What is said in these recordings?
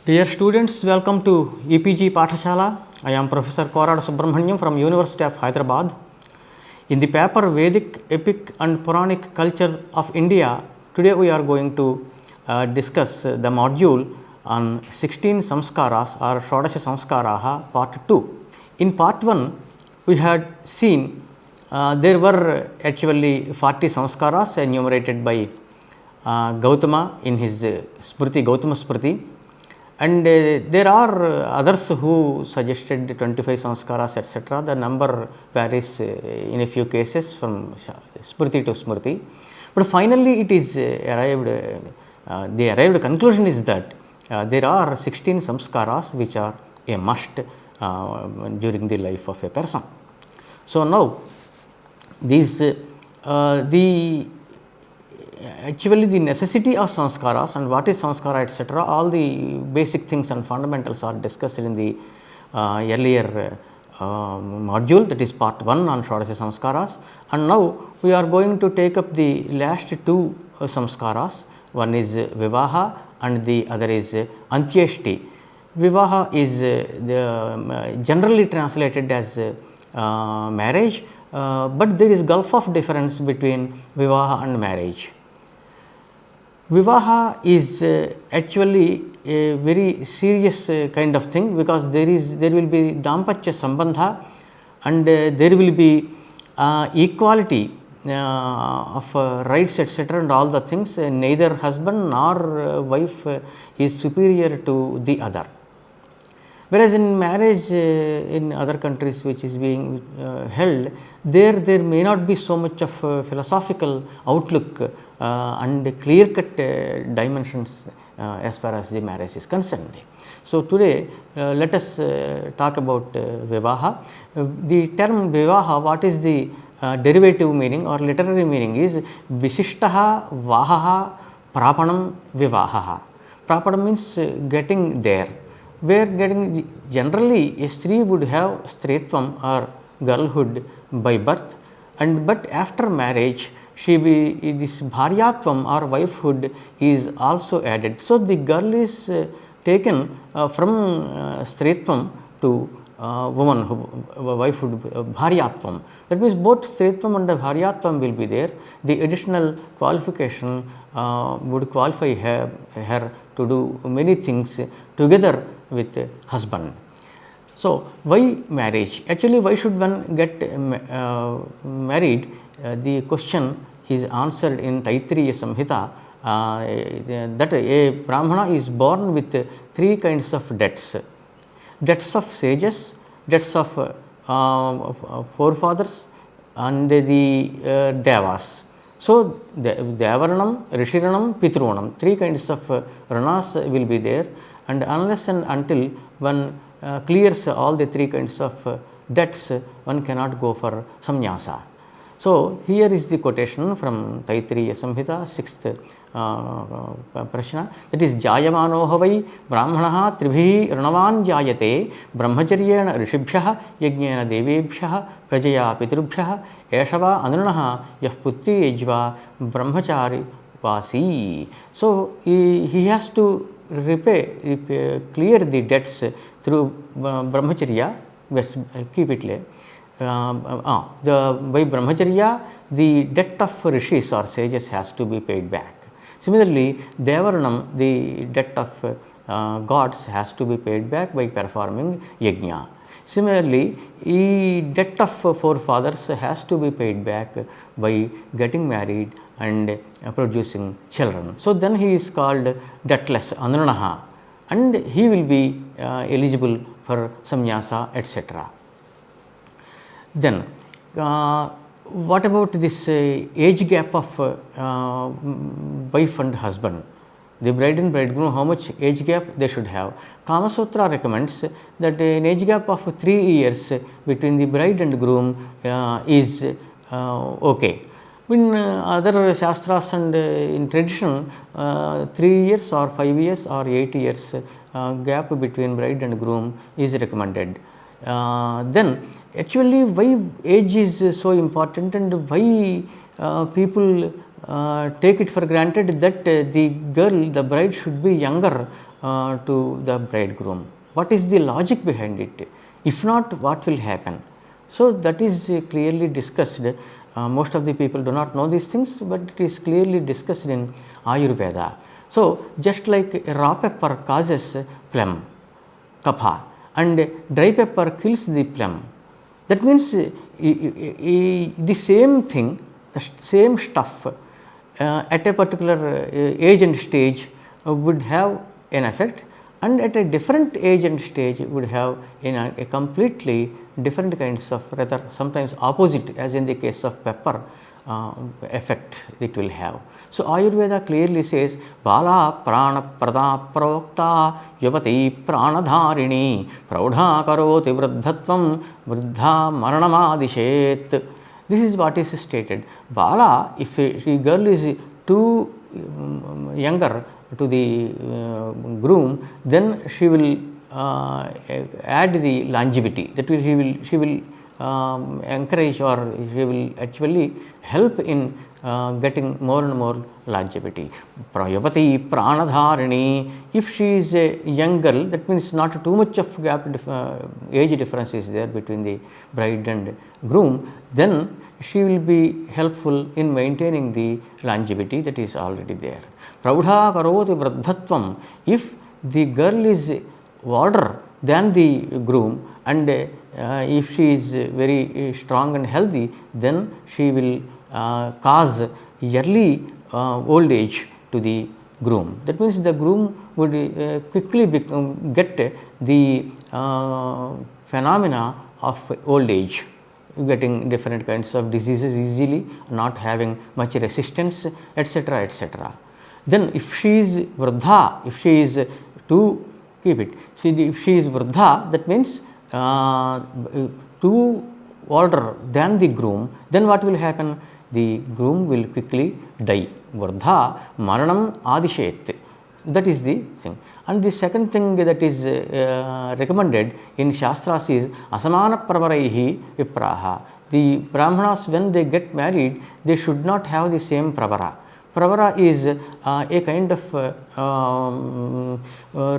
Dear students, welcome to EPG Pathashala. I am Professor Korada Subramaniam from University of Hyderabad. In the paper Vedic, Epic and Puranic Culture of India, today we are going to discuss the module on 16 Samskaras or Sodasasamskarah-Part 2. In Part 1, we had seen there were actually 40 Samskaras enumerated by Gautama in his Smriti, Gautama Smriti. And there are others who suggested 25 samskaras etc. The number varies in a few cases from Smriti to Smriti. But finally, it is the arrived conclusion is that there are 16 samskaras which are a must during the life of a person. So, now these actually the necessity of samskaras and what is samskara etc. all the basic things and fundamentals are discussed in the earlier module, that is part 1 on Shodasha samskaras, and now we are going to take up the last two samskaras. One is vivaha and the other is antyeshti. Vivaha is generally translated as marriage, but there is gulf of difference between vivaha and marriage. Vivaha is actually a very serious kind of thing, because there will be dampatya sambandha and there will be equality of rights etc. and all the things. Neither husband nor wife is superior to the other. Whereas in marriage in other countries which is being held, there may not be so much of philosophical outlook and clear cut dimensions as far as the marriage is concerned. So, today let us talk about vivaha. The term vivaha, what is the derivative meaning or literary meaning is visishtaha vahaha prapanam vivahaha. Prapanam means getting there, where getting generally a stree would have stritvam or girlhood by birth, and but after marriage this bharyatvam or wifehood is also added. So, the girl is taken from stritvam to womanhood, wifehood, bharyatvam. That means both stritvam and bharyatvam will be there. The additional qualification would qualify her to do many things together with husband. So, why marriage? Actually, why should one get married? The question is answered in Taittiriya Samhita that a Brahmana is born with three kinds of debts: debts of sages, debts of forefathers, and the devas. So, Devaranam, Rishiranam, Pitruvanam, three kinds of ranas will be there, and unless and until one clears all the three kinds of debts, one cannot go for samnyasa. So, here is the quotation from Taittiriya Samhita, 6th prashna, that is Jayamanoha vai brahmanaha tribhihi ranavan jayate brahmacharyena rishibhyaha yajnena devebhyaha prajaya pitrubhyaha eshava anuranaha yah putri ejva brahmachari vasi. So, he has to clear the debts through brahmacharya. Keep it lay. By brahmacharya, the debt of rishis or sages has to be paid back. Similarly, devaranam, the debt of gods has to be paid back by performing yajna. Similarly, the debt of forefathers has to be paid back by getting married and producing children. So, then he is called debtless, anuranaha, and he will be eligible for samnyasa etc. Then, what about this age gap of wife and husband? The bride and bridegroom, how much age gap they should have? Kama Sutra recommends that an age gap of 3 years between the bride and groom is okay. In other shastras and in tradition, 3 years or 5 years or 8 years gap between bride and groom is recommended. Then actually, why age is so important, and why people take it for granted that the girl, the bride should be younger to the bridegroom. What is the logic behind it? If not, what will happen? So, that is clearly discussed. Most of the people do not know these things, but it is clearly discussed in Ayurveda. So, just like raw pepper causes phlegm, kapha, and dry pepper kills the phlegm. That means the same thing, the same stuff at a particular age and stage would have an effect, and at a different age and stage would have a completely different kinds of, rather sometimes opposite, as in the case of pepper, effect it will have. So, Ayurveda clearly says Bala prana prada pravokta yuvati pranadharini praudha karoti vruddhatvam vruddha maranamadishet. This is what is stated. Bala, if a girl is too younger to the groom, then she will add the longevity. That will she will encourage, or she will actually help in getting more and more longevity. Prayavati pranadharini, if she is a young girl, that means not too much of gap age difference is there between the bride and groom, then she will be helpful in maintaining the longevity that is already there. Praudha karoti vruddhatvam, if the girl is older than the groom, and if she is very strong and healthy, then she will cause early old age to the groom. That means the groom would quickly get the phenomena of old age, getting different kinds of diseases easily, not having much resistance, etc., etc. Then if she is vruddha, if she is to keep it, if she is vruddha, that means too older than the groom, then what will happen? The groom will quickly die. Vruddha maranam adishet. That is the thing. And the second thing that is recommended in Shastras is asamana pravaraihi vipraha. The Brahmanas, when they get married, they should not have the same pravara. Pravara is a kind of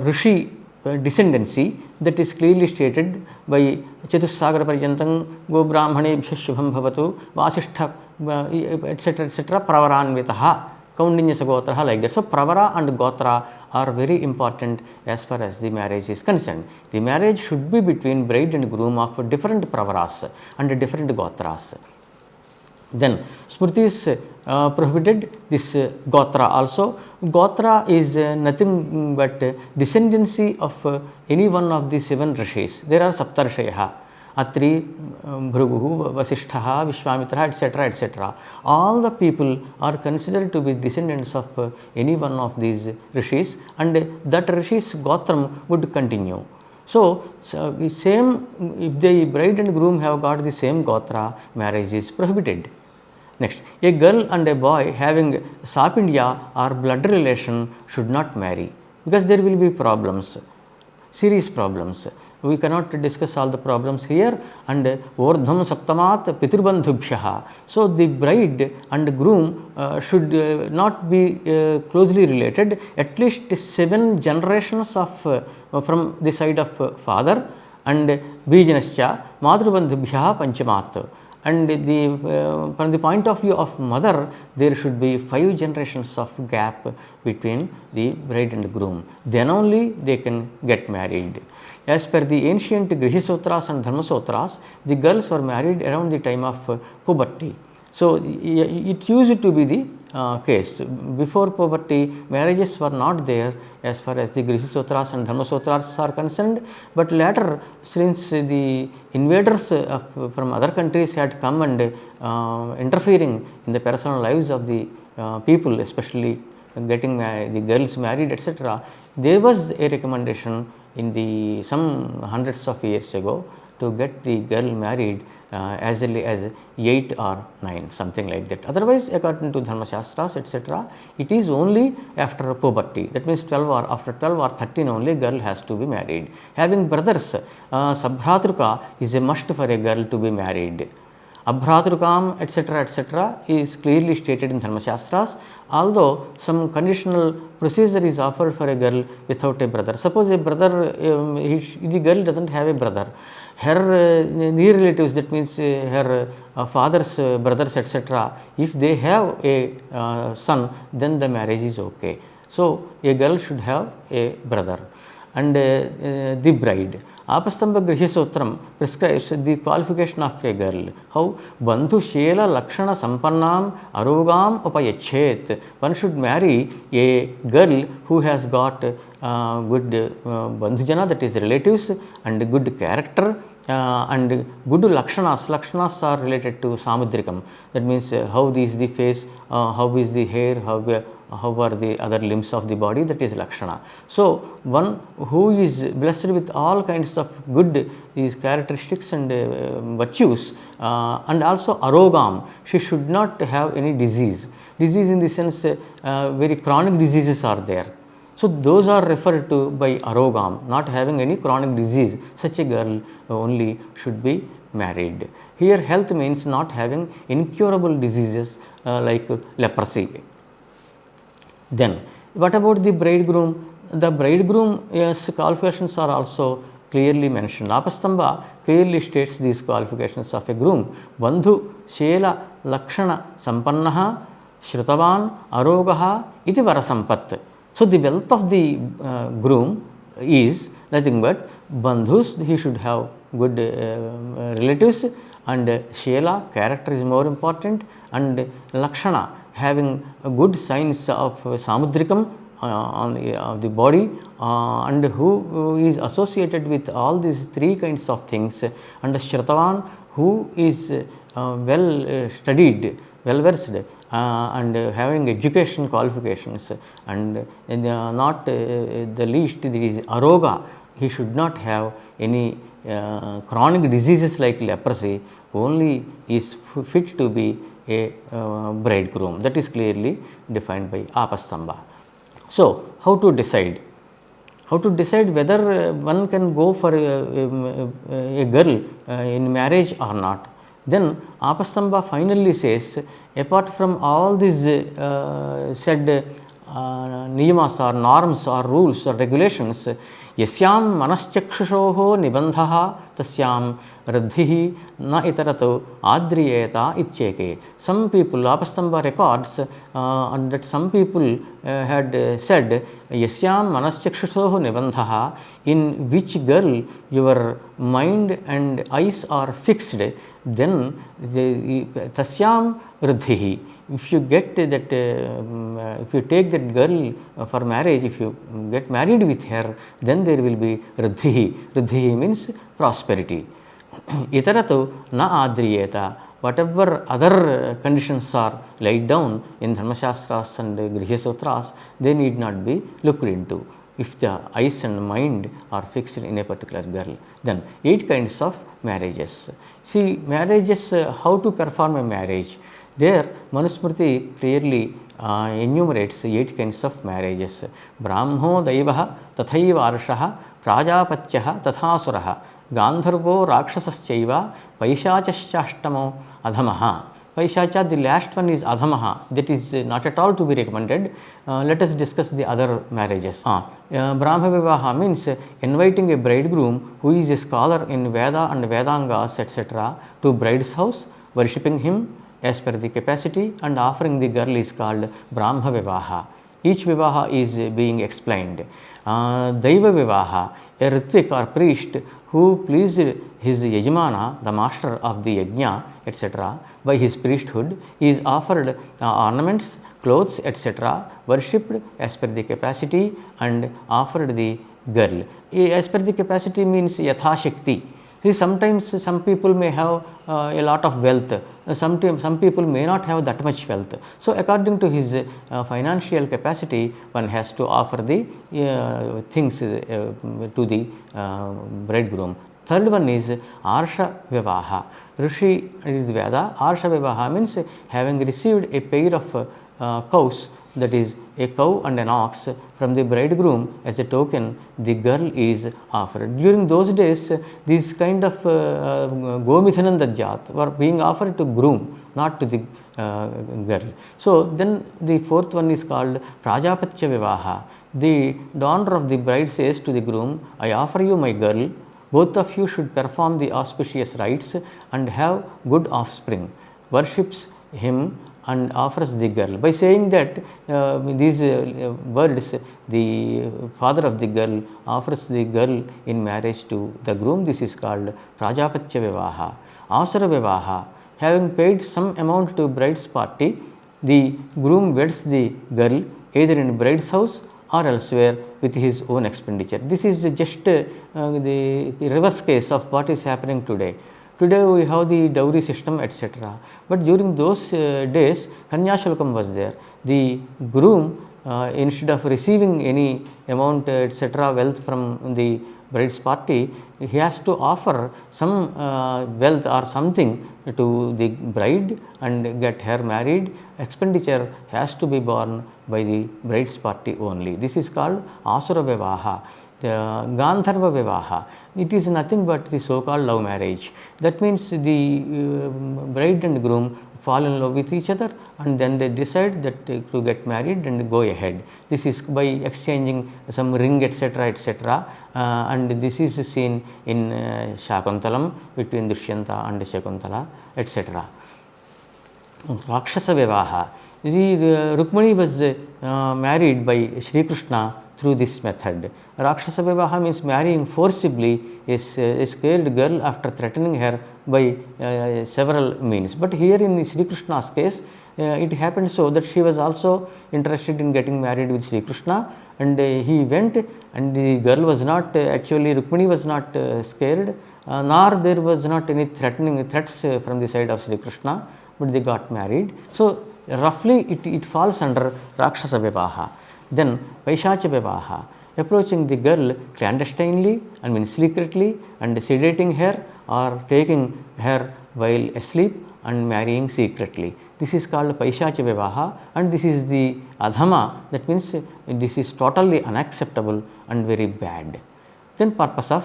Rishi descendancy that is clearly stated by Chatusagara Paryantam Go Brahmane Shubham Bhavatu Vasishtha etc. etc. Pravaranvitaha Kaundinya Sagotraha, like that. So, Pravara and Gotra are very important as far as the marriage is concerned. The marriage should be between bride and groom of different Pravaras and different Gotras. Then Smritis prohibited this Gotra also. Gotra is nothing but descendancy of any one of the 7 rishis. There are Saptarshaya, Atri, Bhrugu, Vasishtha, Vishwamitra, etc., etc. All the people are considered to be descendants of any one of these rishis, and that rishis Gotram would continue. So, same, if the bride and groom have got the same Gotra, marriage is prohibited. Next, a girl and a boy having sapindya or blood relation should not marry, because there will be problems, serious problems. We cannot discuss all the problems here. And Urdham Saptamat Piturbandhubhyaha. So, the bride and groom should not be closely related, at least 7 generations of from the side of father, and Bijanascha Madhrubandhubhyaha Panchamat. And from the point of view of mother, there should be 5 generations of gap between the bride and groom. Then only they can get married. As per the ancient Grihisotras and Dharmasotras, the girls were married around the time of puberty. So, it used to be the case. Before puberty, marriages were not there as far as the Grihisotras and Dharmasotras are concerned, but later, since the invaders from other countries had come and interfering in the personal lives of the people, especially getting the girls married, etc., there was a recommendation in the some hundreds of years ago to get the girl married as early as 8 or 9, something like that. Otherwise, according to Dharma Shastras, etc., it is only after puberty. That means 12 or after 12 or 13 only girl has to be married. Having brothers, Sabhratruka is a must for a girl to be married. Abhratrukam, etc. is clearly stated in Dharmashastras, although some conditional procedure is offered for a girl without a brother. Suppose a brother, the girl doesn't have a brother, her near relatives, that means her father's brothers, etc., if they have a son, then the marriage is okay. So, a girl should have a brother. And the bride. Apastamba Grihya Sutram prescribes the qualification of a girl. How? Bandhu Shela Lakshana Sampannam Arogam Upayachet. One should marry a girl who has got good bandhujana, that is relatives, and good character, and good lakshanas. Lakshanas are related to samudrikam. That means how is the face, how is the hair, how are the other limbs of the body, that is lakshana. So, one who is blessed with all kinds of good these characteristics and virtues, and also arogam, she should not have any disease. Disease in the sense very chronic diseases are there. So, those are referred to by arogam, not having any chronic disease. Such a girl only should be married. Here health means not having incurable diseases like leprosy. Then, what about the bridegroom? The bridegroom's qualifications are also clearly mentioned. Apastamba clearly states these qualifications of a groom. Bandhu Shela Lakshana Sampannaha Shrutavan Arogaha iti Varasampat. So, the wealth of the groom is nothing but bandhus, he should have good relatives, and Shela, character is more important, and Lakshana, having good signs of samudrikam on the body, and who is associated with all these three kinds of things, and Shrutavan, who is well studied, well versed, and having education qualifications, and not the least, there is aroga, he should not have any chronic diseases like leprosy, only is fit to be a bridegroom. That is clearly defined by Apastamba. So, how to decide? How to decide whether one can go for a girl in marriage or not? Then Apastamba finally says, apart from all these said niyamas or norms or rules or regulations, yasyam manaschakshusoho nibandhaha tasyam radhihi na itarato adriyeta itcheke. Some people, Apastamba records that some people had said, yasyam manaschakshusoho nibandhaha, in which girl your mind and eyes are fixed, then tasyam radhihi. If you get that, if you take that girl for marriage, if you get married with her, then there will be radhihi. Radhihi means prosperity. Itarato na adriyeta. Whatever other conditions are laid down in Dharmashastras and Grihya Sutras, they need not be looked into if the eyes and mind are fixed in a particular girl. Then 8 kinds of marriages. See, marriages, how to perform a marriage. There Manusmriti clearly enumerates 8 kinds of marriages. Brahmo Daivaha Tathaiva Arshaha Prajapatyaha Tathasuraha Gandharvo Rakshasaschaiva Paishachashtamo Adhamaha. Paishacha, the last one is Adhamaha, that is not at all to be recommended. Let us discuss the other marriages. Brahma Vivaha means inviting a bridegroom who is a scholar in Veda and Vedangas, etc., to bride's house, worshipping him as per the capacity, and offering the girl is called Brahma Vivaha. Each Vivaha is being explained. Daiva Vivaha, a Ritvik or priest who pleased his Yajamana, the master of the Yajna, etc., by his priesthood, is offered ornaments, clothes, etc., worshipped as per the capacity, and offered the girl. As per the capacity means Yatha Shakti. See, sometimes some people may have a lot of wealth, some people may not have that much wealth. So, according to his financial capacity, one has to offer the things to the bridegroom. Third one is Arsha Vivaha. Rishi is Veda. Arsha Vivaha means having received a pair of cows that is a cow and an ox from the bridegroom as a token, the girl is offered. During those days, these kind of Gomithanan Dajjat were being offered to groom, not to the girl. So, then the fourth one is called Prajapatya Vivaha. The donor of the bride says to the groom, I offer you my girl, both of you should perform the auspicious rites and have good offspring. Worships him and offers the girl. By saying that these words, the father of the girl offers the girl in marriage to the groom. This is called Prajapatya Vivaha. Asura Vivaha. Having paid some amount to bride's party, the groom weds the girl either in bride's house or elsewhere with his own expenditure. This is just the reverse case of what is happening today. Today we have the dowry system, etc. But during those days, Kanyashulkam was there. The groom, instead of receiving any amount, etc., wealth from the bride's party, he has to offer some wealth or something to the bride and get her married. Expenditure has to be borne by the bride's party only. This is called Asura Vivaha. Gandharva Vivaha, it is nothing but the so-called love marriage. That means the bride and groom fall in love with each other and then they decide that to get married and go ahead. This is by exchanging some ring, etc., etc. And this is seen in Shakuntalam between Dushyanta and Shakuntala, etc. Rakshasa Vivaha. Rukmani was married by Sri Krishna through this method. Rakshasa Vivaha means marrying forcibly a scared girl after threatening her by several means. But here in Sri Krishna's case, it happened so that she was also interested in getting married with Sri Krishna, and he went, and the girl was not actually, Rukmani was not scared, nor there was not any threats from the side of Sri Krishna, but they got married. So roughly it falls under Rakshasa Vivaha. Then Vaishacha Vivaha, approaching the girl clandestinely, secretly, and sedating her or taking her while asleep and marrying secretly. This is called Paishacha Vivaha, and this is the Adhama, that means this is totally unacceptable and very bad. Then purpose of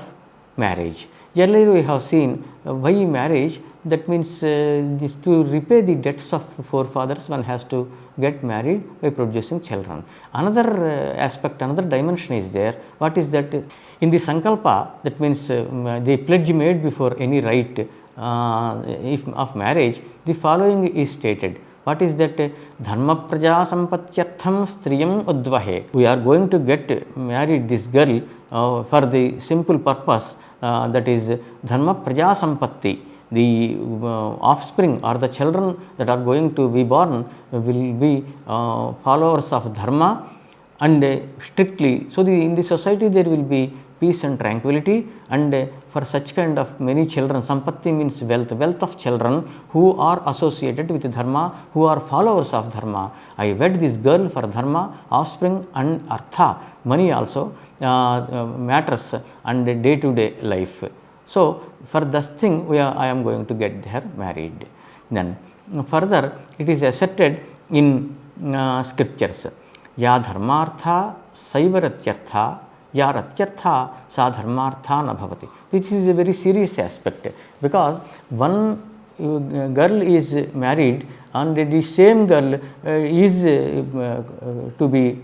marriage. Earlier we have seen why marriage, that means is to repay the debts of forefathers. One has to get married by producing children. Another aspect, another dimension is there. What is that? In the Sankalpa, that means the pledge made before any rite of marriage, the following is stated. What is that? Dharma praja sampatyartham striyam udvahe. We are going to get married this girl for the simple purpose, that is dharma praja sampatti. The offspring or the children that are going to be born will be followers of dharma and strictly. So, in the society there will be peace and tranquility, and for such kind of many children, sampatti means wealth, wealth of children who are associated with dharma, who are followers of dharma. I wed this girl for dharma, offspring and artha, money also matters and day to day life. So, for this thing I am going to get her married. Then further it is asserted in scriptures, ya dharmartha saivaratyartha ya ratyartha sa dharmartha na bhavati. This is a very serious aspect, because one girl is married and the same girl is to be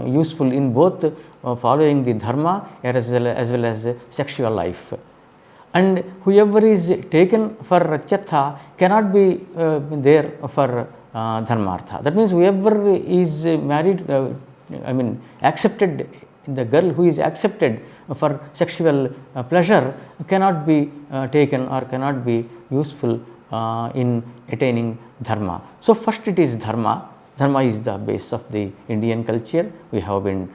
useful in both following the dharma as well as sexual life. And whoever is taken for ratyartha cannot be there for dharmartha. That means whoever is married, accepted, the girl who is accepted for sexual pleasure cannot be taken or cannot be useful in attaining dharma. So first it is dharma. Dharma is the base of the Indian culture. We have been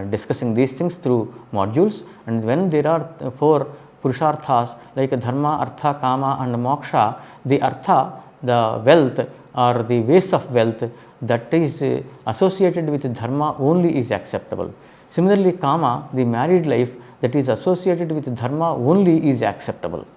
discussing these things through modules, and when there are four purusharthas like dharma, artha, kama and moksha, the artha, the wealth or the ways of wealth that is associated with dharma only is acceptable. Similarly, kama, the married life that is associated with dharma only is acceptable.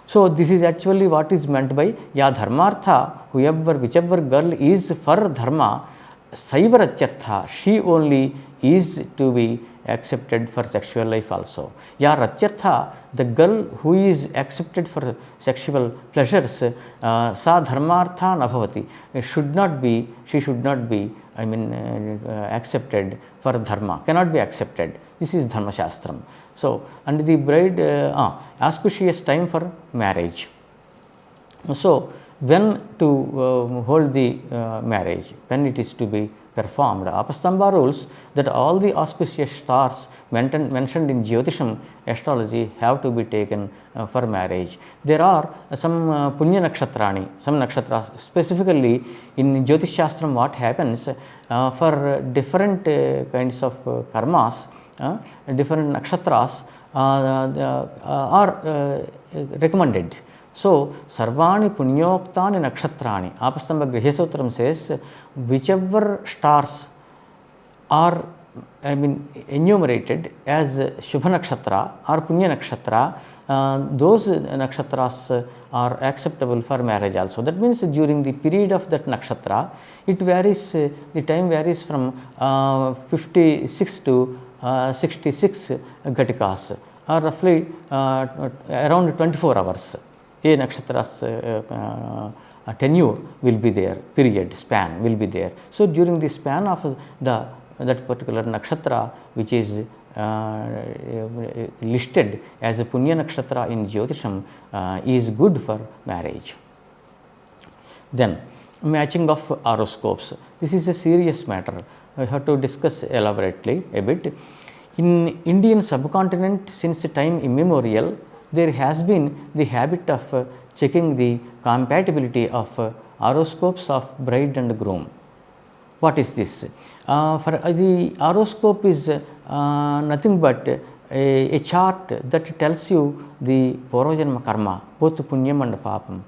So, this is actually what is meant by ya dharmartha, whichever girl is for dharma, Saiva Ratyartha, she only is to be accepted for sexual life also. Ya Ratyartha, the girl who is accepted for sexual pleasures, sa dharmartha nabhavati, she should not be, I mean, accepted for dharma, cannot be accepted. This is Dharma Shastram. So, and the bride, auspicious time for marriage. So, when to hold the marriage, when it is to be performed. Apastamba rules that all the auspicious stars mentioned in Jyotisham astrology have to be taken for marriage. There are some Punya Nakshatrani, some nakshatras. Specifically in Jyotish Shastram, what happens for different kinds of karmas, different nakshatras are recommended. So, Sarvani Punyoktani Nakshatrani, Apastamba Grihasutram says, whichever stars are, I mean, enumerated as Shubha Nakshatra or Punya Nakshatra, those nakshatras are acceptable for marriage also. That means during the period of that nakshatra, it varies, the time varies from 56 to 66 Gatikas, or roughly around 24 hours. A nakshatra's tenure will be there, period, span will be there. So, during the span of that particular nakshatra, which is listed as a Punya Nakshatra in Jyotisham, is good for marriage. Then, matching of horoscopes. This is a serious matter. I have to discuss elaborately a bit. In Indian subcontinent, since time immemorial, there has been the habit of checking the compatibility of horoscopes of bride and groom. What is this? For the horoscope is nothing but a chart that tells you the Purvajanma karma, both Punyam and Papam.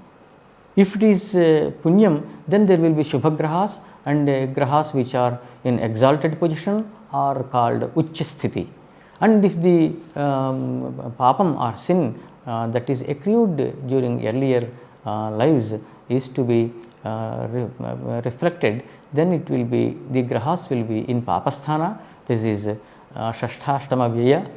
If it is Punyam, then there will be Shubha Grahas, and Grahas which are in exalted position are called Ucha Sthiti. And if the papam or sin that is accrued during earlier lives is to be reflected, then it will be, the grahas will be in papasthana. This is Shashthashtama Vyaya,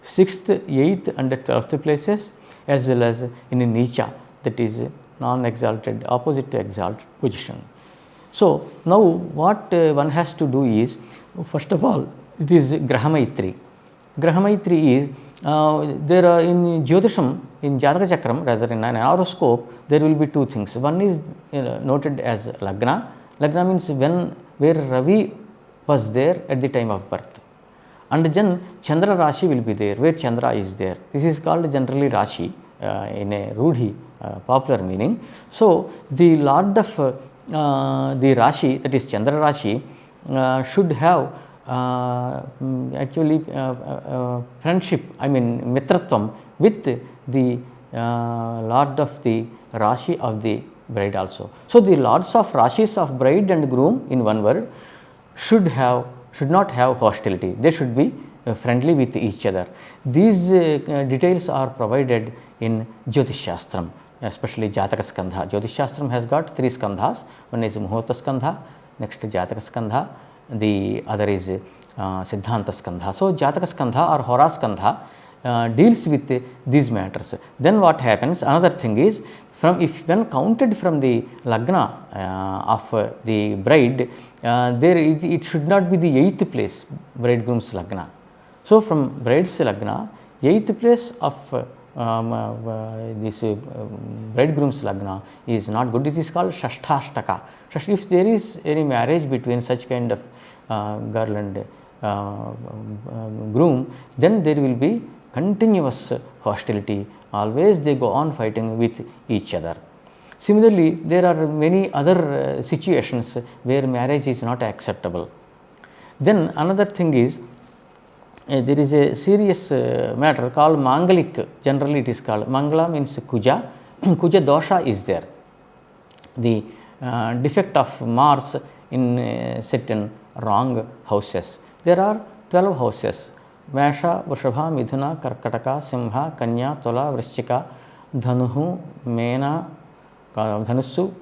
6th, 8th and 12th places, as well as in Nicha, that is non-exalted, opposite to exalted position. So, now what one has to do is, first of all, it is Grahamaitri. Grahamaitri is, there are in Jyotisham, in Jataka Chakram, rather in an horoscope, there will be two things. One is noted as Lagna. Lagna means where Ravi was there at the time of birth. And then Chandra Rashi will be there, where Chandra is there. This is called generally Rashi in a Rudhi, popular meaning. So, the lord of the Rashi, that is Chandra Rashi, should have actually friendship, I mean mitratvam with the lord of the Rashi of the bride also. So, the lords of Rashis of bride and groom, in one word, should not have hostility. They should be friendly with each other. These details are provided in Jyotish Shastram, especially Jataka Skandha. Jyotish Shastram has got 3 skandhas. One is Muhurta Skandha, next Jataka Skandha, the other is Siddhanta Skandha. So, Jataka Skandha or Hora Skandha deals with these matters. Then what happens? Another thing is, when counted from the Lagna of the bride, it should not be the 8th place, bridegroom's Lagna. So, from bride's Lagna, 8th place of this bridegroom's Lagna is not good. It is called Shashthashtaka. If there is any marriage between such kind of girl and groom, then there will be continuous hostility. Always they go on fighting with each other. Similarly, there are many other situations where marriage is not acceptable. Then another thing is, there is a serious matter called Mangalik. Generally it is called Mangala, means Kuja. Kuja dosha is there. The defect of Mars in certain wrong houses. There are 12 houses: Mesha, Vrishabha, Midhuna, Karkataka, Simha, Kanya, Tula, Vrishchika, Dhanuhu, Mena, Dhanusu,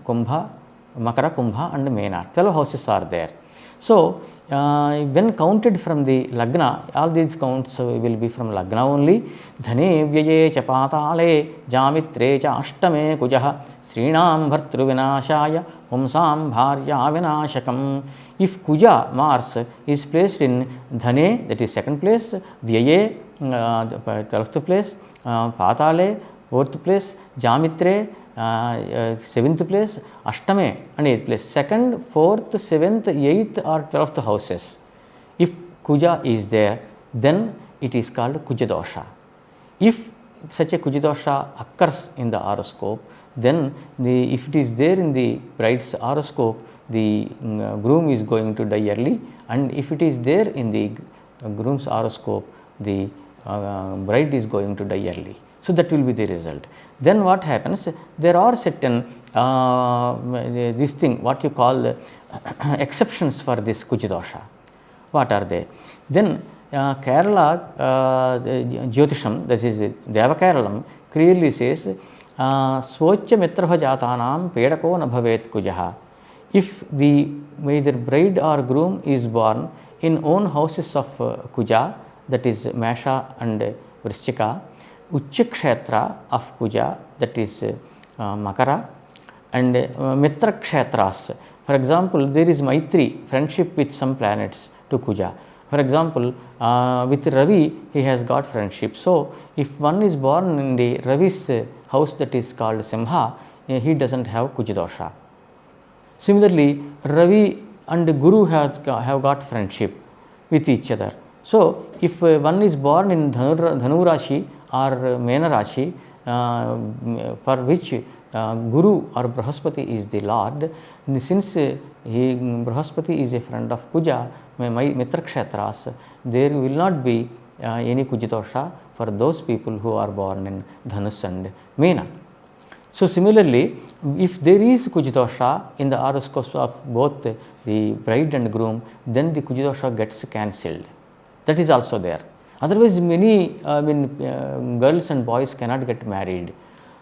Kumbha, Makara, Kumbha and Mena. 12 houses are there. So, when counted from the Lagna, all these counts will be from Lagna only. Dhane Vyaye cha Patale Jamitre cha Ashtame Kujaha Srinam Bhartru Vinashaya Humsam Bharya Vinashakam. If Kuja, Mars, is placed in Dhane, that is second place, Vyaye, 12th place, Patale, 4th place, Jamitre, 7th place, Ashtame and 8th place. 2nd, 4th, 7th, 8th or 12th houses. If Kuja is there, then it is called Kujadosha. If such a Kujadosha occurs in the horoscope, then if it is there in the bride's horoscope, the groom is going to die early, and if it is there in the groom's horoscope, the bride is going to die early. So, that will be the result. Then what happens? There are certain this thing what you call exceptions for this Kujadosha. What are they? Then Kerala Jyotisham, that is Deva Keralam, clearly says Svocha Mitraha Jatanam Pedako na Bhavet Kujaha. If the either bride or groom is born in own houses of Kuja, that is Mesha and Vrishchika, Uchakshetra of Kuja, that is Makara, and Mitra Kshetras. For example, there is Maitri, friendship with some planets to Kuja. For example, with Ravi, he has got friendship. So, if one is born in the Ravi's house, that is called Simha, he does not have Kujadosha. Similarly, Ravi and Guru have got friendship with each other. So, if one is born in Dhanu Rashi or Mena Rashi, for which Guru or Brahaspati is the Lord, since Brahaspati is a friend of Kuja, Mitra Kshetras, there will not be any Kujadosha for those people who are born in Dhanus and Mena. So, similarly, if there is Kujadosha in the horoscopes of both the bride and groom, then the Kujadosha gets cancelled. That is also there. Otherwise, many girls and boys cannot get married.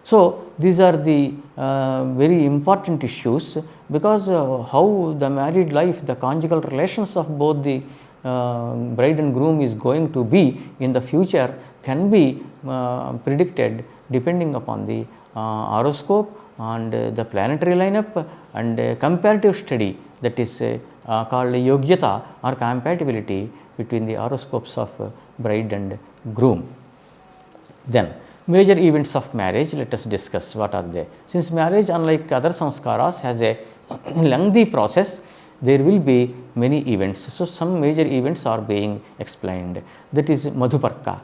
So, these are the very important issues, because how the married life, the conjugal relations of both the bride and groom is going to be in the future can be predicted depending upon the horoscope and the planetary lineup and comparative study, that is called Yogyata or compatibility between the horoscopes of bride and groom. Then, major events of marriage, let us discuss what are they. Since marriage, unlike other samskaras, has a lengthy process, there will be many events. So, some major events are being explained, that is Madhuparka.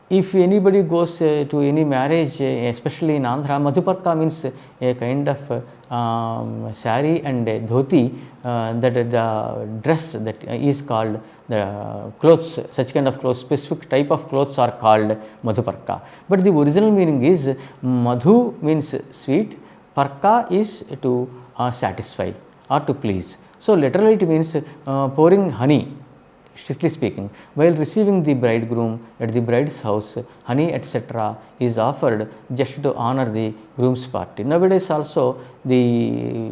If anybody goes to any marriage, especially in Andhra, Madhuparka means a kind of sari and dhoti, that the dress that is called the clothes, such kind of clothes, specific type of clothes are called Madhuparka. But the original meaning is Madhu means sweet, Parka is to satisfy or to please. So, literally it means pouring honey. Strictly speaking, while receiving the bridegroom at the bride's house, honey etc. is offered just to honor the groom's party. Nowadays also the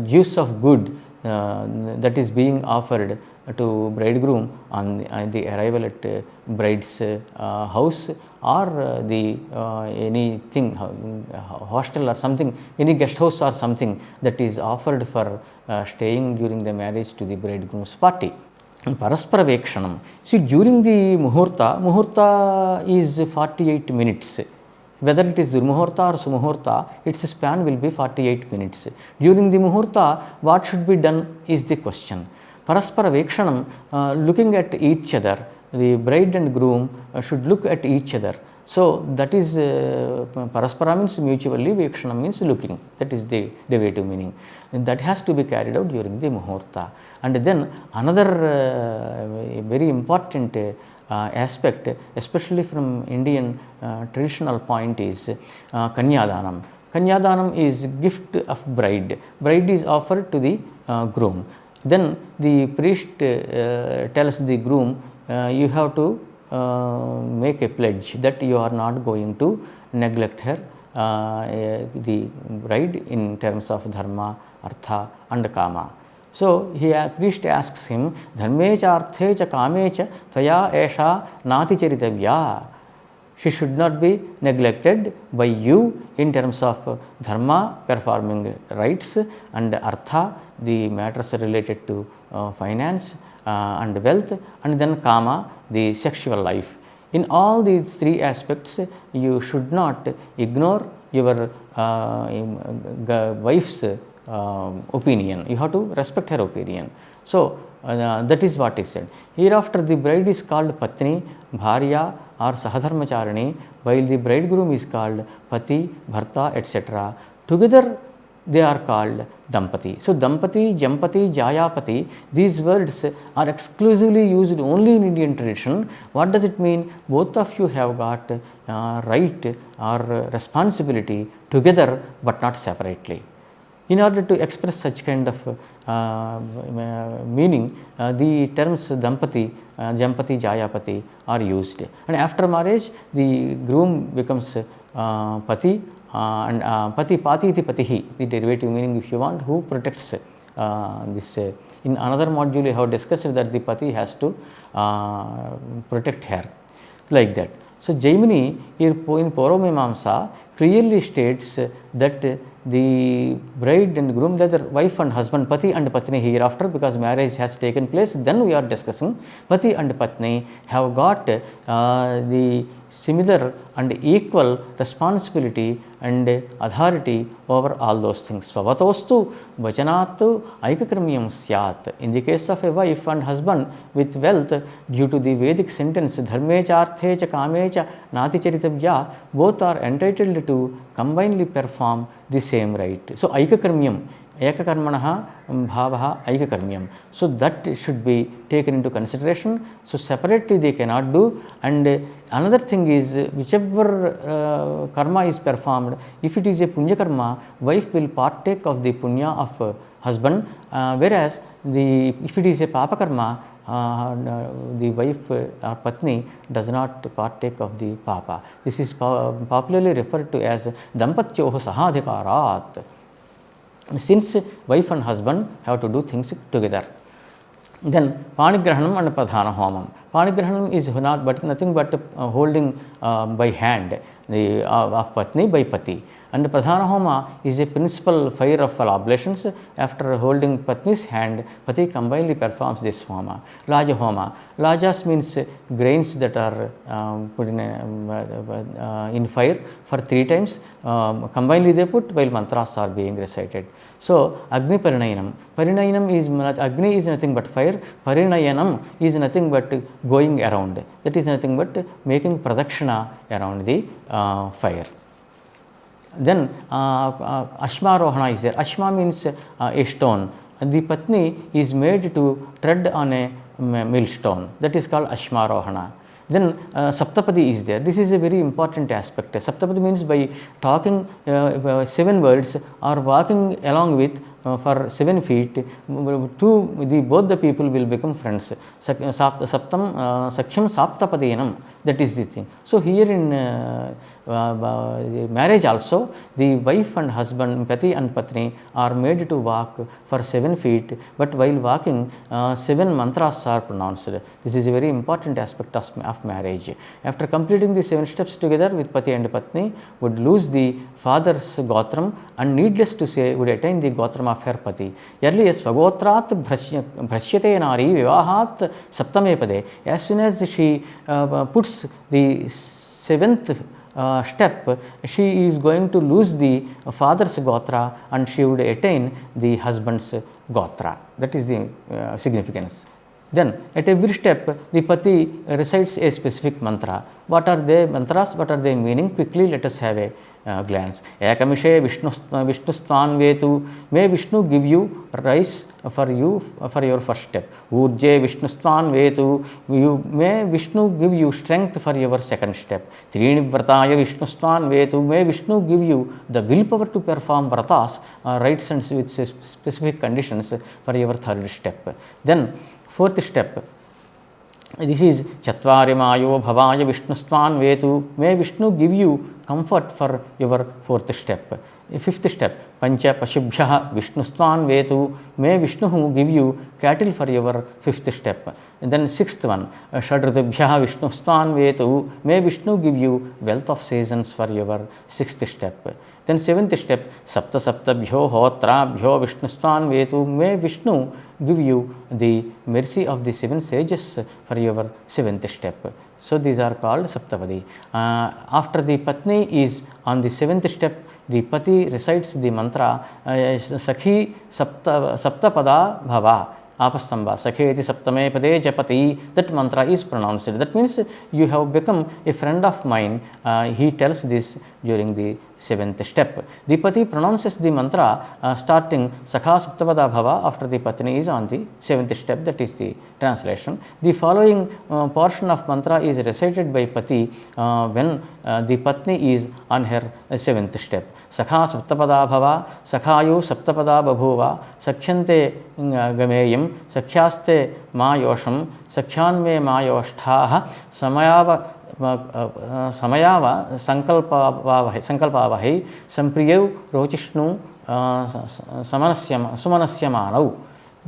juice of good that is being offered to bridegroom on the arrival at bride's house, or the anything hostel or something, any guest house or something that is offered for staying during the marriage to the bridegroom's party. Paraspara Vekshanam. See, during the Muhurta is 48 minutes. Whether it is Durmuhurta or Sumuhurta, its span will be 48 minutes. During the Muhurta, what should be done is the question. Paraspara Vekshanam, looking at each other, the bride and groom should look at each other. So, that is Paraspara means mutually, Vekshanam means looking, that is the derivative meaning, and that has to be carried out during the Muhurta. And then another very important aspect, especially from Indian traditional point, is Kanyadanam. Kanyadanam is gift of bride. Bride is offered to the groom. Then the priest tells the groom, you have to make a pledge that you are not going to neglect her, the bride, in terms of dharma artha and kama. So priest asks him, dharme cha arthe cha kame cha tvaya esha nati charitavya. She should not be neglected by you in terms of dharma, performing rites, and artha, the matters related to finance and wealth, and then kama, the sexual life. In all these three aspects, you should not ignore your wife's opinion. You have to respect her opinion. So that is what is said. Hereafter, the bride is called Patni, Bharya or Sahadharmacharini, while the bridegroom is called Pati, Bharta, etc. Together they are called Dampati. So Dampati, Jampati, Jayapati, these words are exclusively used only in Indian tradition. What does it mean? Both of you have got right or responsibility together but not separately. In order to express such kind of meaning, the terms Dampati, Jampati, Jayapati are used. And after marriage, the groom becomes Pati, and Pati, Pati iti Patihi, the derivative meaning if you want, who protects this. In another module, we have discussed that the Pati has to protect her, like that. So Jaimini in Pauromimamsa clearly states that the bride and groom, whether wife and husband, Pati and Patni hereafter, because marriage has taken place, then we are discussing Pati and Patni have got the similar and equal responsibility and authority over all those things. Svavatostu vachanatu aikakramyam syat. In the case of a wife and husband with wealth, due to the Vedic sentence dharme cha arthe cha kame cha nati charitavya, both are entitled to combinedly perform the same rite. So aikakramyam, ekakarmanaha bhavaha aikakarmyam. So that should be taken into consideration. So separately they cannot do. And another thing is, whichever karma is performed, if it is a punya karma, wife will partake of the punya of husband, whereas if it is a papa karma, the wife or Patni does not partake of the papa. This is popularly referred to as Dampatyoho Sahadhikarat, since wife and husband have to do things together. Then Panigrahanam and Pradhana Homam. Panigrahanam is nothing but holding by hand of Patni by Pati. And Pradhana Homa is a principal fire of all oblations. After holding Patni's hand, Pati combinedly performs this Homa. Laja Homa. Lajas means grains that are put in fire for 3 times. Combinedly they put while mantras are being recited. So Agni Parinayanam. Parinayanam is Agni is nothing but fire. Parinayanam is nothing but going around. That is nothing but making pradakshina around the fire. Then Ashmarohana is there. Ashma means a stone. The Patni is made to tread on a millstone. That is called Ashmarohana. Then Saptapadi is there. This is a very important aspect. Saptapadi means by talking 7 words or walking along with for 7 feet, both the people will become friends. Sakhyam Saptapadinam, that is the thing. So here in marriage also, the wife and husband, Pati and Patni, are made to walk for 7 feet, but while walking 7 mantras are pronounced. This is a very important aspect of marriage. After completing the 7 steps together with Pati and Patni, would lose the father's gotram and, needless to say, would attain the gotram of her Pati. Earlier, Svagotrat Bhrashyate Nari Vivahat Saptame Pade. As soon as she puts the 7th step, she is going to lose the father's gotra and she would attain the husband's gotra. That is the significance. Then at every step, the Pati recites a specific mantra. What are the mantras? What are their meaning? Quickly let us have a glance. Ekamishe Vishnustvan Vetu. May Vishnu give you rice for your first step. Urje Vishnustvan Vetu. May Vishnu give you strength for your second step. Trini Vrataya Vishnustvan Vetu. May Vishnu give you the willpower to perform vratas, rites and with specific conditions for your third step. Then 4th step. This is Chatvari Bhavaya Vishnustvan Vetu. May Vishnu give you comfort for your 4th step. Fifth step, Pancha Pashubhyah Vishnustvan Vetu, may Vishnu give you cattle for your fifth step. And then sixth one, Shadritubhyah Vishnustvan Vetu, may Vishnu give you wealth of seasons for your sixth step. Then seventh step, Sapta Saptabhyo Hotrabhyo Vishnustvan Vetu, may Vishnu give you the mercy of the seven sages for your seventh step. So these are called Saptapadi. After the Patni is on the seventh step, the Pati recites the mantra Sakhi Saptapada Bhava Apastamba Sakheti Saptame Pade Japati. That mantra is pronounced. That means you have become a friend of mine. He tells this during the seventh step. The Pati pronounces the mantra starting Sakha Saptapada Bhava after the Patni is on the seventh step. That is the translation. The following portion of mantra is recited by Pati when the Patni is on her seventh step. Sakha Saptapada Bhava, Sakhayu Saptapada Babhuva, Sakhyante Gameyam, Sakhyaste Mayosham, Sakhyanme Mayoshthaha, Samayava Sankalpavahi, Sampriyev Rochishnu Sumanasyamanau.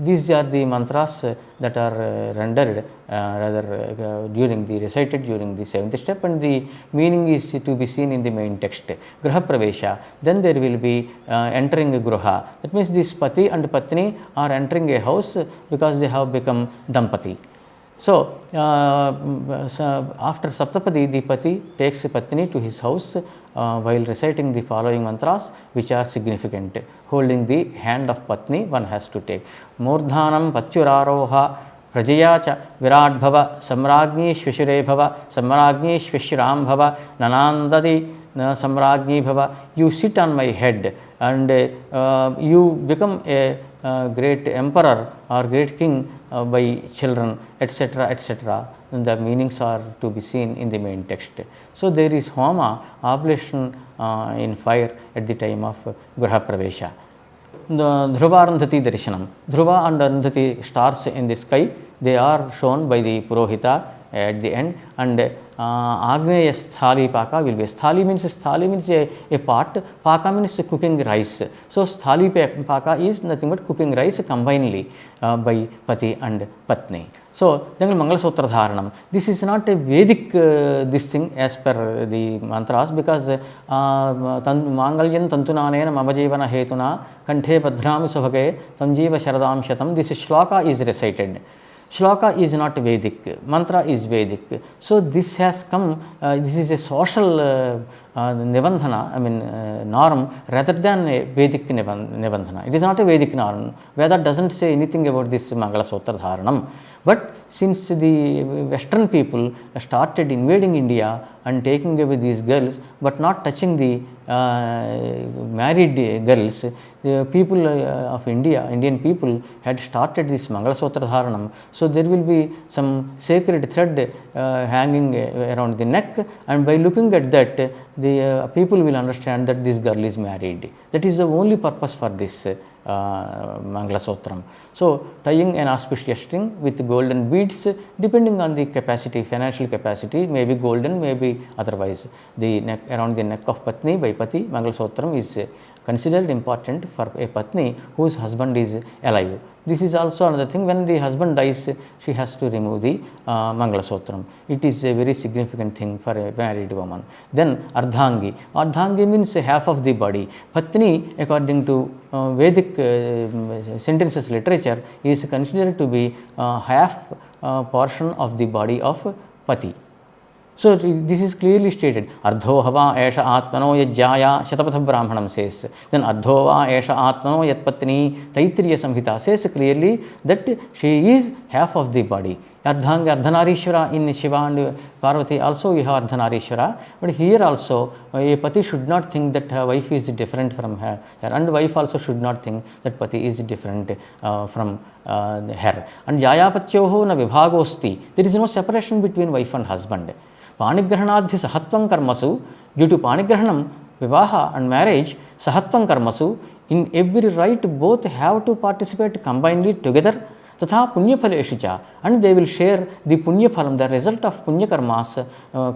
These are the mantras that are rendered recited during the seventh step, and the meaning is to be seen in the main text. Graha Pravesha, then there will be entering a Gruha. That means this Pati and Patni are entering a house because they have become Dampati. So, after Saptapadi, the Pati takes Patni to his house while reciting the following mantras, which are significant. Holding the hand of Patni, one has to take Murdhanam Patyuraroha Prajayacha Virat Bhava Samragni Shveshure Bhava Samragni Shveshuram Bhava Nanandadi Samragni Bhava. You sit on my head and you become a great emperor or great king by children, etc., etc. The meanings are to be seen in the main text. So there is Homa, oblation in fire at the time of Graha Pravesha. Dhruva Arundhati Darshanam. Dhruva and Arundhati stars in the sky, they are shown by the Purohita at the end, and Agneya Sthali Paka will be. Sthali means a pot, Paka means cooking rice. So Sthali Paka is nothing but cooking rice combinedly by Pati and Patni. So then Mangalasutra Dharanam. This is not a Vedic this thing as per the mantras, because Mangalyan Tantunanena Mamajivana Hetuna Kanthe Badhrami Subhage Tanjiva Sharadam Shatam. This shloka is recited. Shloka is not Vedic, mantra is Vedic. So this has come, this is a social nibandhana, norm, rather than a Vedic nibandhana. It is not a Vedic norm. Veda doesn't say anything about this Mangalasutra Dharanam. But since the Western people started invading India and taking away these girls, but not touching the married girls, the people of India, Indian people had started this Mangalasutra Dharanam. So there will be some sacred thread hanging around the neck, and by looking at that, the people will understand that this girl is married. That is the only purpose for this Mangalasutram. So tying an auspicious string with golden beads, depending on the capacity, financial capacity, may be golden, may be otherwise. The neck, around the neck of Patni by Pati, Mangalasutram is considered important for a Patni whose husband is alive. This is also another thing. When the husband dies, she has to remove the Mangalasutram. It is a very significant thing for a married woman. Then Ardhangi. Ardhangi means half of the body. Patni, according to Vedic sentences literature, is considered to be half portion of the body of Pati. So this is clearly stated. Ardho hava esha atmano yajjaya Shatapatha Brahmanam says. Then Ardho va esha atmano yat patni Taitriya Samhita says clearly that she is half of the body. Ardhanga, Ardhanarishwara in Shiva and Parvati also you have Ardhanarishwara, but here also a Pati should not think that her wife is different from her, and wife also should not think that Pati is different from her. And Jayapatyoho na vibhagosti, there is no separation between wife and husband. Panigrahanadhi sahatvam karmasu, due to Panigrahanam, Vivaha and marriage, sahatvam karmasu, in every rite both have to participate combinedly together. Tatha punyaphaleshu cha, and they will share the punyaphalam, the result of punyakarmas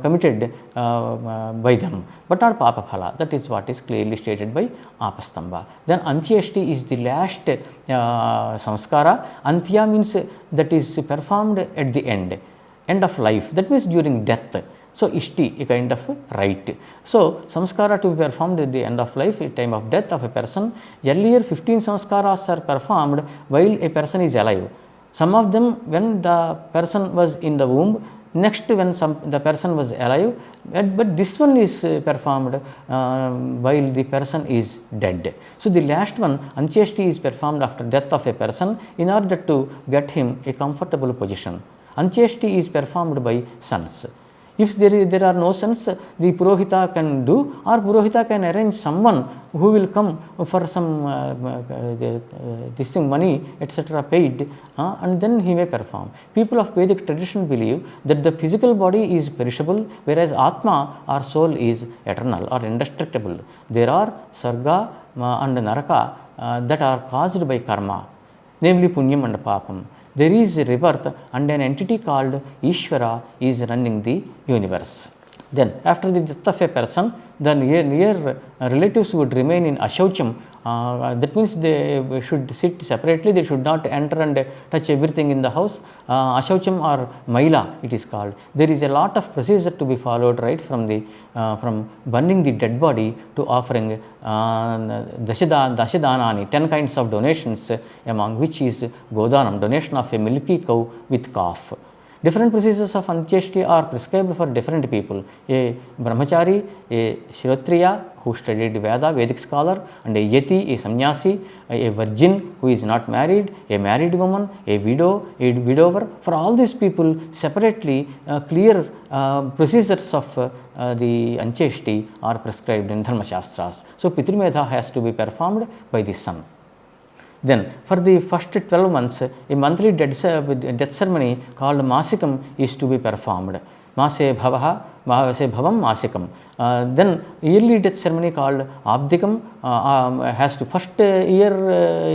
committed by them, but not papaphala. That is what is clearly stated by Apastamba. Then Antyeshti is the last samskara. Antya means that is performed at the end of life, that means during death. So, ishti, a kind of rite. So, samskara to be performed at the end of life, at time of death of a person. Earlier 15 samskaras are performed while a person is alive. Some of them when the person was in the womb, next when the person was alive, but this one is performed while the person is dead. So, the last one, Antyeshti, is performed after death of a person in order to get him a comfortable position. Antyeshti is performed by sons. If there are no sons, the Purohita can do, or Purohita can arrange someone who will come for some this thing, money, etc. paid, and then he may perform. People of Vedic tradition believe that the physical body is perishable, whereas Atma or soul is eternal or indestructible. There are Sarga and Naraka that are caused by karma, namely Punyam and Papam. There is a rebirth, and an entity called Ishvara is running the universe. Then after the death of a person, the near relatives would remain in Ashaucham. That means they should sit separately, they should not enter and touch everything in the house. Ashaucham or Maila it is called. There is a lot of procedure to be followed, right from burning the dead body to offering Dashadanani, 10 kinds of donations, among which is Godanam, donation of a milky cow with calf. Different procedures of Antyeshti are prescribed for different people. A brahmachari, a Shrotriya who studied Veda, Vedic scholar, and a Yeti, a sannyasi, a virgin who is not married, a married woman, a widow, a widower. For all these people, separately clear procedures of the Antyeshti are prescribed in Dharma Shastras. So, Pitrimedha has to be performed by the son. Then for the first 12 months, a monthly death ceremony called Masikam is to be performed. Mase Bhavaha, Mase Bhavam Masikam. Then yearly death ceremony called Abdikam has to, first year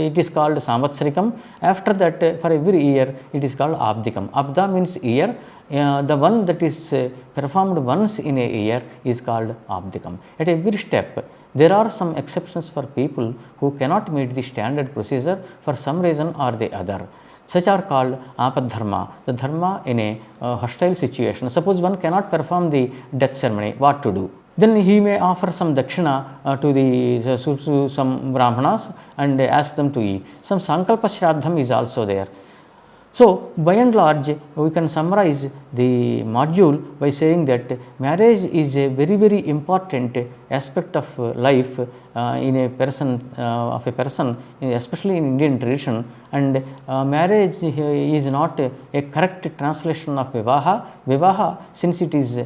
it is called Samvatsarikam. After that, for every year it is called Abdikam. Abda means year. The one that is performed once in a year is called Abdikam. At every step, there are some exceptions for people who cannot meet the standard procedure for some reason or the other. Such are called apadharma, the dharma in a hostile situation. Suppose one cannot perform the death ceremony, what to do? Then he may offer some dakshina to some brahmanas and ask them to eat. Some sankalpa shraddham is also there. So, by and large, we can summarize the module by saying that marriage is a very, very important aspect of life in a person, especially in Indian tradition, and marriage is not a correct translation of Vivaha. Vivaha, since it is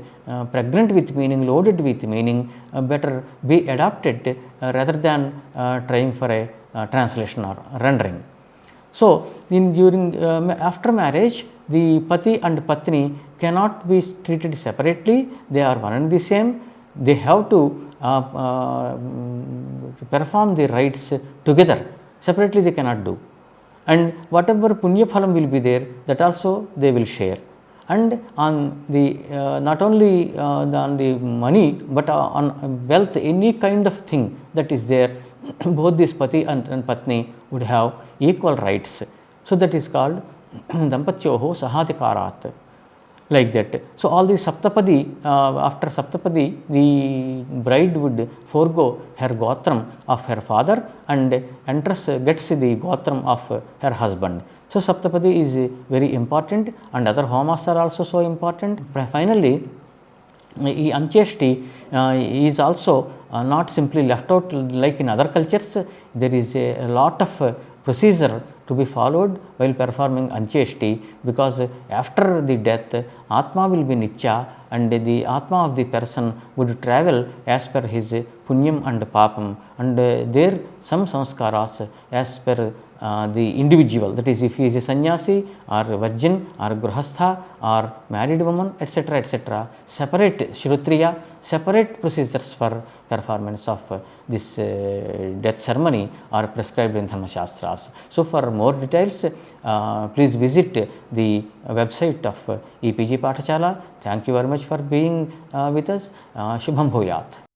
pregnant with meaning, loaded with meaning, better be adapted rather than trying for a translation or rendering. So, after marriage, the Pati and Patni cannot be treated separately, they are one and the same. They have to perform the rites together, separately they cannot do. And whatever Punya Phalam will be there, that also they will share. And on the not only on the money, but on wealth, any kind of thing that is there, both this Pati and Patni would have equal rights. So, that is called Dampatyoho Sahadikarat, like that. So, all the Saptapadi, after Saptapadi, the bride would forego her Gotram of her father and gets the Gotram of her husband. So, Saptapadi is very important, and other homas are also so important. Finally, Antyeshti is also not simply left out like in other cultures. There is a lot of procedure to be followed while performing Antyeshti, because after the death, Atma will be Nitya, and the Atma of the person would travel as per his punyam and papam, and there some sanskaras as per the individual, that is, if he is a sannyasi or a virgin or a grahastha or married woman, etc., etc., separate shrutriya, separate procedures for performance of this death ceremony are prescribed in Dharma Shastras. So, for more details, please visit the website of EPG Pathashala. Thank you very much for being with us. Shubham Bhuyat.